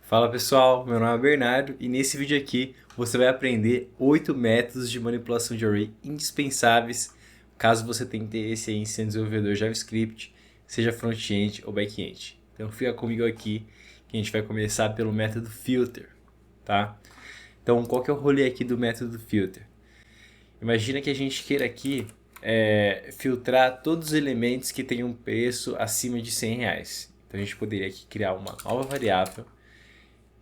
Fala pessoal, meu nome é Bernardo e nesse vídeo aqui você vai aprender 8 métodos de manipulação de array indispensáveis caso você tenha interesse em ser desenvolvedor JavaScript, seja front-end ou back-end. Então fica comigo aqui que a gente vai começar pelo método filter, tá? Então qual que é o rolê aqui do método filter? Imagina que a gente queira aqui filtrar todos os elementos que tenham um preço acima de R$ 100. Então a gente poderia aqui criar uma nova variável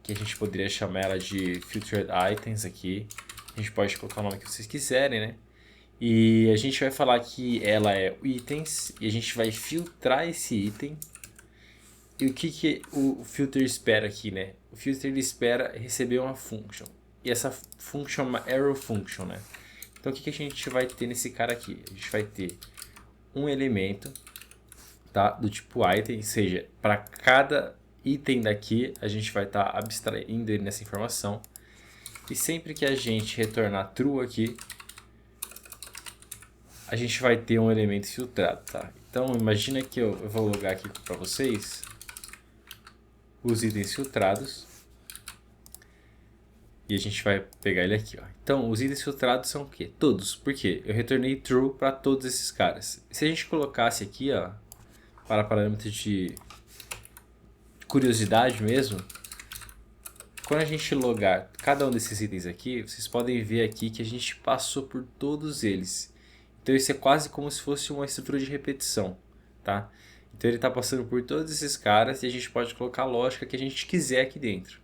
que a gente poderia chamar ela de filtered items aqui. A gente pode colocar o nome que vocês quiserem, né? E a gente vai falar que ela é itens e a gente vai filtrar esse item. E o que o filter espera aqui, né? O filter ele espera receber uma function. E essa function é uma arrow function, né? Então o que a gente vai ter nesse cara aqui? A gente vai ter um elemento, tá? Do tipo item, ou seja, para cada item daqui, a gente vai estar abstraindo ele nessa informação. E sempre que a gente retornar true aqui, a gente vai ter um elemento filtrado, tá? Então, imagina que eu vou logar aqui para vocês os itens filtrados. E a gente vai pegar ele aqui, ó. Então, os itens filtrados são o quê? Todos. Por quê? Eu retornei true para todos esses caras. Se a gente colocasse aqui, ó, para parâmetros de curiosidade mesmo, quando a gente logar cada um desses itens aqui, vocês podem ver aqui que a gente passou por todos eles. Então isso é quase como se fosse uma estrutura de repetição, tá? Então ele está passando por todos esses caras e a gente pode colocar a lógica que a gente quiser aqui dentro.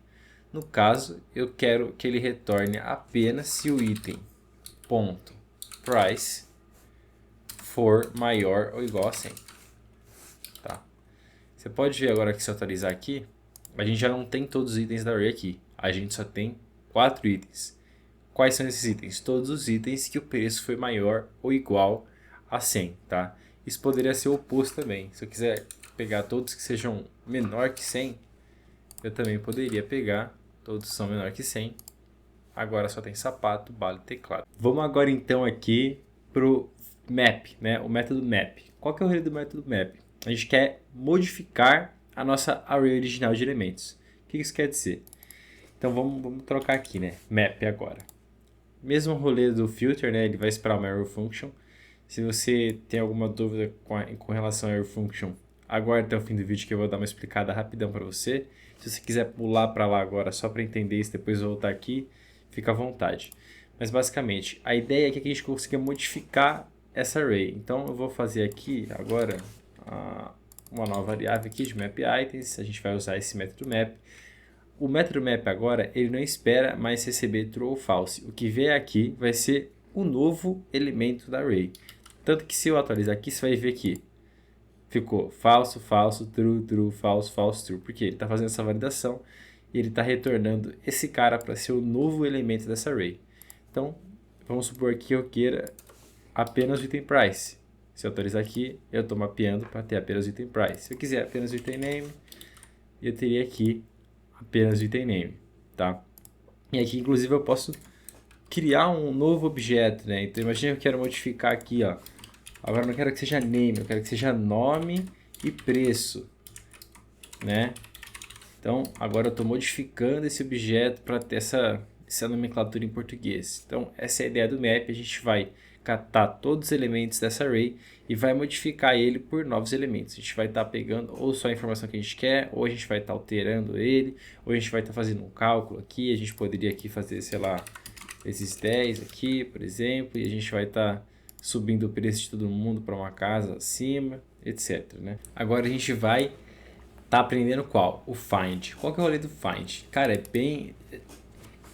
No caso, eu quero que ele retorne apenas se o item ponto price for maior ou igual a 100. Tá? Você pode ver agora que se eu atualizar aqui, a gente já não tem todos os itens da array aqui. A gente só tem 4 itens. Quais são esses itens? Todos os itens que o preço foi maior ou igual a 100, tá? Isso poderia ser o oposto também. Se eu quiser pegar todos que sejam menor que 100, eu também poderia pegar todos que são menor que 100. Agora só tem sapato, bala e teclado. Vamos agora então aqui pro map, né? O método map. Qual que é o rolê do método map? A gente quer modificar a nossa array original de elementos. O que isso quer dizer? Então vamos trocar aqui, né? Map agora. Mesmo rolê do filter, né? Ele vai esperar uma arrow function. Se você tem alguma dúvida com relação à arrow function, aguarde até o fim do vídeo que eu vou dar uma explicada rapidão para você. Se você quiser pular para lá agora só para entender isso, depois voltar aqui, fica à vontade. Mas basicamente, a ideia é que a gente consiga modificar essa array. Então eu vou fazer aqui agora uma nova variável aqui de map items. A gente vai usar esse método map. O método map agora, ele não espera mais receber true ou false. O que vier aqui vai ser o novo elemento da array. Tanto que se eu atualizar aqui, você vai ver que ficou falso, falso, true, true, falso, falso, true. Porque ele está fazendo essa validação e ele está retornando esse cara para ser o novo elemento dessa array. Então, vamos supor que eu queira apenas o item price. Se eu atualizar aqui, eu estou mapeando para ter apenas o item price. Se eu quiser apenas o item name, eu teria aqui apenas o item name, tá? E aqui, inclusive, eu posso criar um novo objeto, né? Então, imagina que eu quero modificar aqui, ó. Agora, eu não quero que seja name, eu quero que seja nome e preço, né? Então, agora eu estou modificando esse objeto para ter essa nomenclatura em português. Então, essa é a ideia do map. A gente vai catar todos os elementos dessa array e vai modificar ele por novos elementos. A gente vai estar pegando ou só a informação que a gente quer, ou a gente vai estar alterando ele, ou a gente vai estar fazendo um cálculo aqui. A gente poderia aqui fazer, sei lá, esses 10 aqui, por exemplo, e a gente vai estar subindo o preço de todo mundo para uma casa acima, etc, né? Agora a gente vai tá aprendendo qual? O find. Qual que é o rolê do find? Cara, é bem...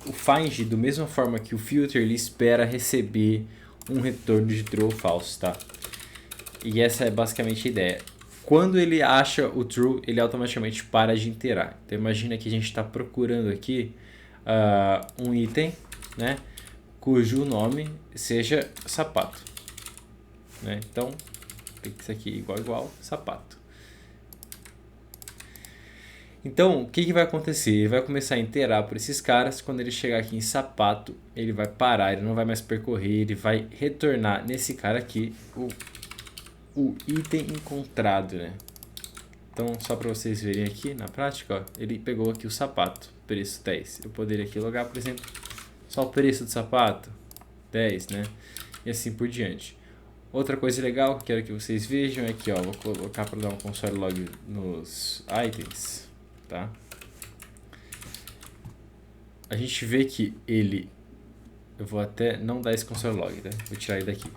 O find, da mesma forma que o filter, ele espera receber um retorno de true ou false, tá? E essa é basicamente a ideia. Quando ele acha o true, ele automaticamente para de iterar. Então imagina que a gente está procurando aqui um item, né? Cujo nome seja sapato, né? Então, isso aqui igual, sapato. Então, o que vai acontecer? Ele vai começar a iterar por esses caras. Quando ele chegar aqui em sapato, ele vai parar, ele não vai mais percorrer, ele vai retornar nesse cara aqui o item encontrado, né? Então, só para vocês verem aqui na prática, ó, ele pegou aqui o sapato, preço 10. Eu poderia aqui logar, por exemplo, só o preço do sapato, 10, né? E assim por diante. Outra coisa legal que quero que vocês vejam é aqui, ó, vou colocar para dar um console log nos itens, tá? A gente vê que ele, eu vou até não dar esse console log, tá? Vou tirar ele daqui.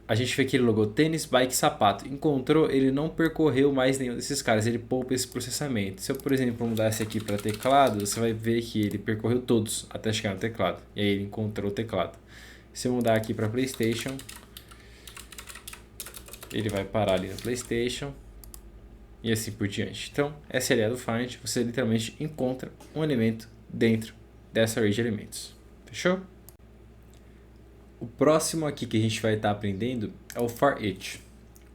A gente vê que ele logou tênis, bike, sapato. Encontrou, ele não percorreu mais nenhum desses caras, ele poupa esse processamento. Se eu, por exemplo, mudasse aqui para teclado, você vai ver que ele percorreu todos até chegar no teclado. E aí ele encontrou o teclado. Se eu mudar aqui para PlayStation, ele vai parar ali no PlayStation e assim por diante. Então, essa é a ideia do Find. Você literalmente encontra um elemento dentro dessa array de elementos. Fechou? O próximo aqui que a gente vai estar aprendendo é o for each.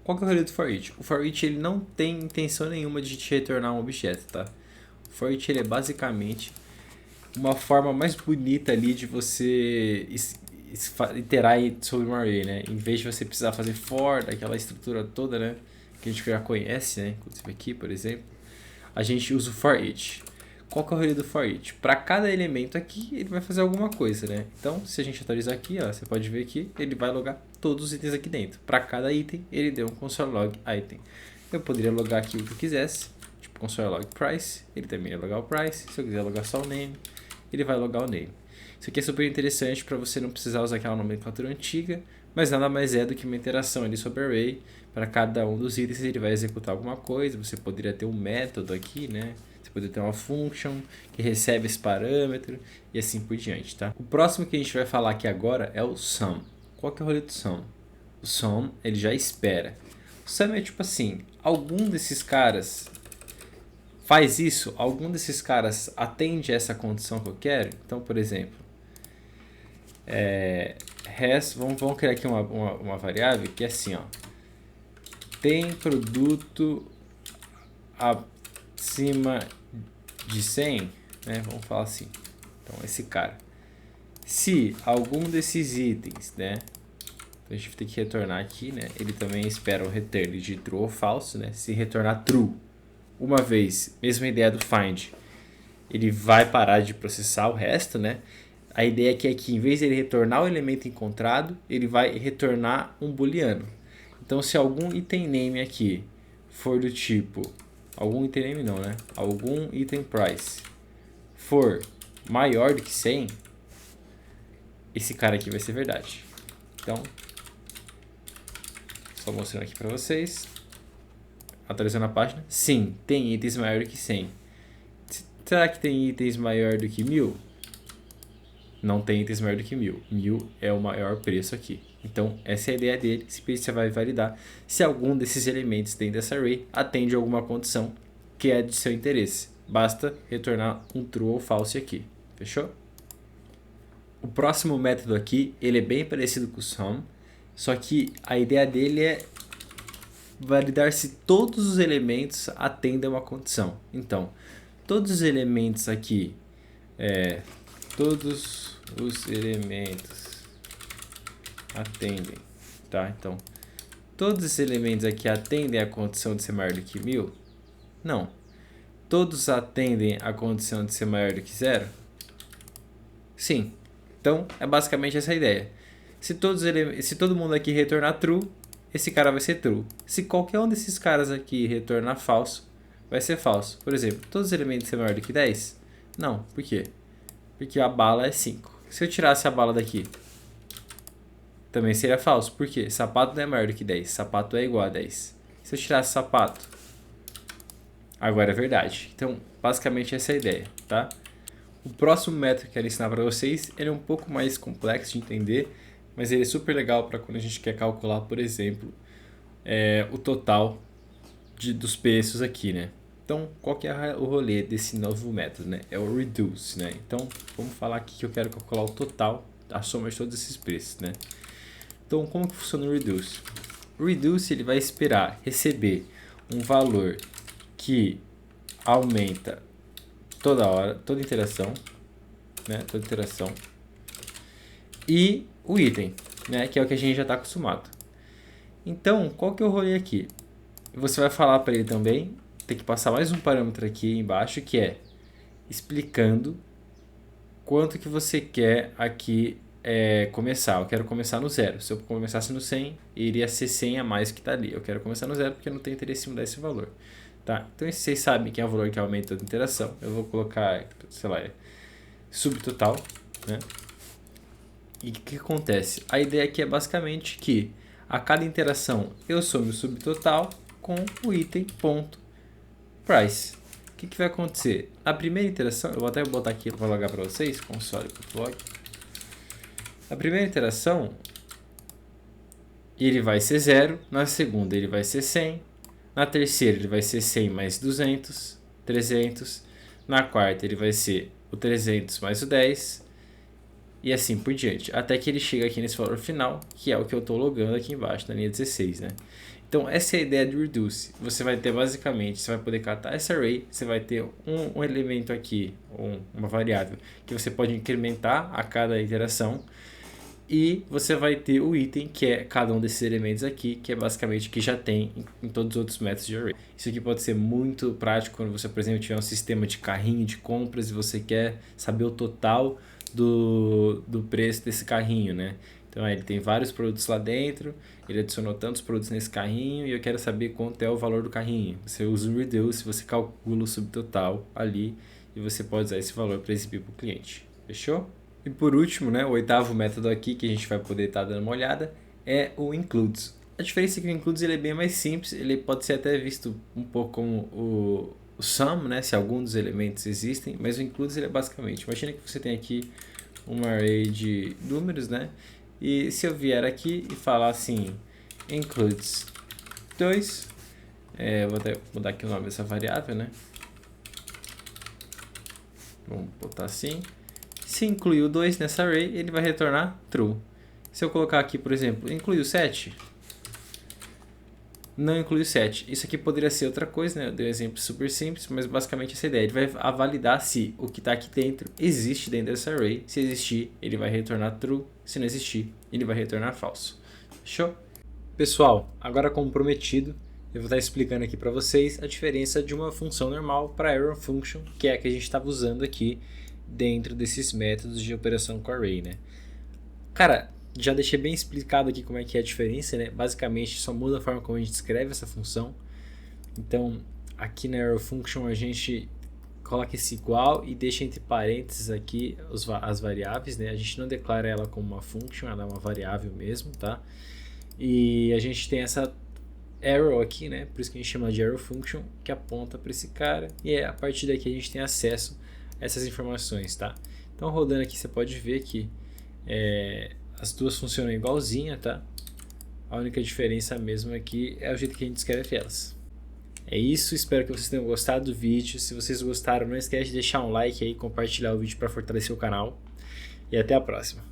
Qual que é o rolê do for each? O for each ele não tem intenção nenhuma de te retornar um objeto, tá? O for each ele é basicamente uma forma mais bonita ali de você iterar sobre um array, né? Em vez de você precisar fazer for, daquela estrutura toda, né? Que a gente já conhece, né? Inclusive aqui, por exemplo, a gente usa o for each. Qual que é o rolê do for each? Para cada elemento aqui, ele vai fazer alguma coisa, né? Então, se a gente atualizar aqui, ó, você pode ver que ele vai logar todos os itens aqui dentro. Para cada item, ele deu um console log item. Eu poderia logar aqui o que eu quisesse, tipo console log price, ele também ia logar o price. Se eu quiser logar só o name, ele vai logar o name. Isso aqui é super interessante para você não precisar usar aquela nomenclatura antiga, mas nada mais é do que uma interação ali sobre array. Para cada um dos itens, ele vai executar alguma coisa. Você poderia ter um método aqui, né? Poder ter uma function que recebe esse parâmetro e assim por diante, tá? O próximo que a gente vai falar aqui agora é o sum. Qual que é o rolê do sum? O sum, ele já espera. O sum é tipo assim, algum desses caras faz isso, algum desses caras atende essa condição que eu quero. Então, por exemplo, vamos criar aqui uma variável que é assim, ó. Tem produto acima de 100, né? Vamos falar assim. Então, esse cara. Se algum desses itens, né? Então, a gente tem que retornar aqui, né? Ele também espera o return de true ou false, né? Se retornar true, uma vez, mesma ideia do find, ele vai parar de processar o resto, né? A ideia aqui é que, em vez de ele retornar o elemento encontrado, ele vai retornar um booleano. Então, se algum item name aqui for do tipo... Algum item name não, né? Algum item price for maior do que 100, esse cara aqui vai ser verdade. Então, só mostrando aqui para vocês. Atualizando a página. Sim, tem itens maior do que 100. Será que tem itens maior do que 1000? Não tem itens maior do que 1000. 1000 é o maior preço aqui. Então, essa é a ideia dele. Simplesmente você vai validar se algum desses elementos dentro dessa array atende a alguma condição que é de seu interesse. Basta retornar um true ou false aqui. Fechou? O próximo método aqui, ele é bem parecido com o sum, só que a ideia dele é validar se todos os elementos atendem a uma condição. Então, todos os elementos aqui, todos os elementos atendem, tá? Então, todos os elementos aqui atendem a condição de ser maior do que 1000? Não. Todos atendem a condição de ser maior do que 0? Sim. Então, é basicamente essa a ideia. Se todo mundo aqui retornar true, esse cara vai ser true. Se qualquer um desses caras aqui retornar falso, vai ser falso. Por exemplo, todos os elementos são maior do que 10? Não. Por quê? Porque a bala é 5. Se eu tirasse a bala daqui, também seria falso. Por quê? Sapato não é maior do que 10. Sapato é igual a 10. Se eu tirasse sapato, agora é verdade. Então, basicamente essa é a ideia, tá? O próximo método que eu quero ensinar para vocês, ele é um pouco mais complexo de entender, mas ele é super legal para quando a gente quer calcular, por exemplo, o total dos preços aqui, né? Então, qual que é o rolê desse novo método, né? É o reduce, né? Então, vamos falar aqui que eu quero calcular o total, a soma de todos esses preços, né? Então, como que funciona o reduce? O reduce, ele vai esperar receber um valor que aumenta toda hora, toda interação, né? Toda interação. E o item, né? Que é o que a gente já está acostumado. Então, qual que é o rolê aqui? você vai falar para ele também, tem que passar mais um parâmetro aqui embaixo, que é explicando quanto que você quer aqui começar. Eu quero começar no 0. Se eu começasse no 100, iria ser 100 a mais que está ali. Eu quero começar no 0 porque eu não tenho interesse em mudar esse valor. Tá? Então vocês sabem que é o valor que aumenta a interação. Eu vou colocar, sei lá, subtotal, né? E o que acontece? A ideia aqui é basicamente que a cada interação eu some o subtotal com o item ponto price. O que vai acontecer? Na primeira interação, eu vou até botar aqui para logar para vocês, console.log. Na primeira interação, ele vai ser 0, na segunda ele vai ser 100, na terceira ele vai ser 100 mais 200, 300, na quarta ele vai ser o 300 mais o 10, e assim por diante, até que ele chega aqui nesse valor final, que é o que eu estou logando aqui embaixo, na linha 16, né? Então essa é a ideia do Reduce. Você vai ter basicamente, você vai poder catar essa array, você vai ter um elemento aqui, uma variável, que você pode incrementar a cada interação, e você vai ter o item, que é cada um desses elementos aqui, que é basicamente o que já tem em todos os outros métodos de array. Isso aqui pode ser muito prático quando você, por exemplo, tiver um sistema de carrinho de compras e você quer saber o total do preço desse carrinho, né? Então ele tem vários produtos lá dentro, ele adicionou tantos produtos nesse carrinho e eu quero saber quanto é o valor do carrinho. Você usa o Reduce, você calcula o subtotal ali e você pode usar esse valor para exibir para o cliente. Fechou? E por último, né, o oitavo método aqui que a gente vai poder estar dando uma olhada é o Includes. A diferença é que o Includes ele é bem mais simples, ele pode ser até visto um pouco como o Sum, né, se algum dos elementos existem, mas o Includes ele é basicamente, imagina que você tem aqui uma array de números, né, e se eu vier aqui e falar assim, Includes 2, vou até mudar aqui o nome dessa variável, né, vamos botar assim. Se incluir o 2 nessa array, ele vai retornar true. Se eu colocar aqui, por exemplo, inclui o 7, não inclui o 7. Isso aqui poderia ser outra coisa, né? Eu dei um exemplo super simples, mas basicamente essa ideia. Ele vai validar se o que está aqui dentro existe dentro dessa array. Se existir, ele vai retornar true. Se não existir, ele vai retornar falso. Fechou? Pessoal, agora como prometido, eu vou estar explicando aqui para vocês a diferença de uma função normal para a arrow function, que é a que a gente estava usando aqui dentro desses métodos de operação com array, né? Cara, já deixei bem explicado aqui como é que é a diferença, né? Basicamente só muda a forma como a gente escreve essa função. Então, aqui na arrow function a gente coloca esse igual e deixa entre parênteses aqui as variáveis, né? A gente não declara ela como uma function, ela é uma variável mesmo, tá? E a gente tem essa arrow aqui, né? Por isso que a gente chama de arrow function, que aponta para esse cara, e a partir daqui a gente tem acesso essas informações, tá? Então rodando aqui você pode ver que as duas funcionam igualzinha, tá? A única diferença mesmo aqui é o jeito que a gente escreve elas. É isso, espero que vocês tenham gostado do vídeo. Se vocês gostaram, não esquece de deixar um like aí, compartilhar o vídeo para fortalecer o canal. E até a próxima.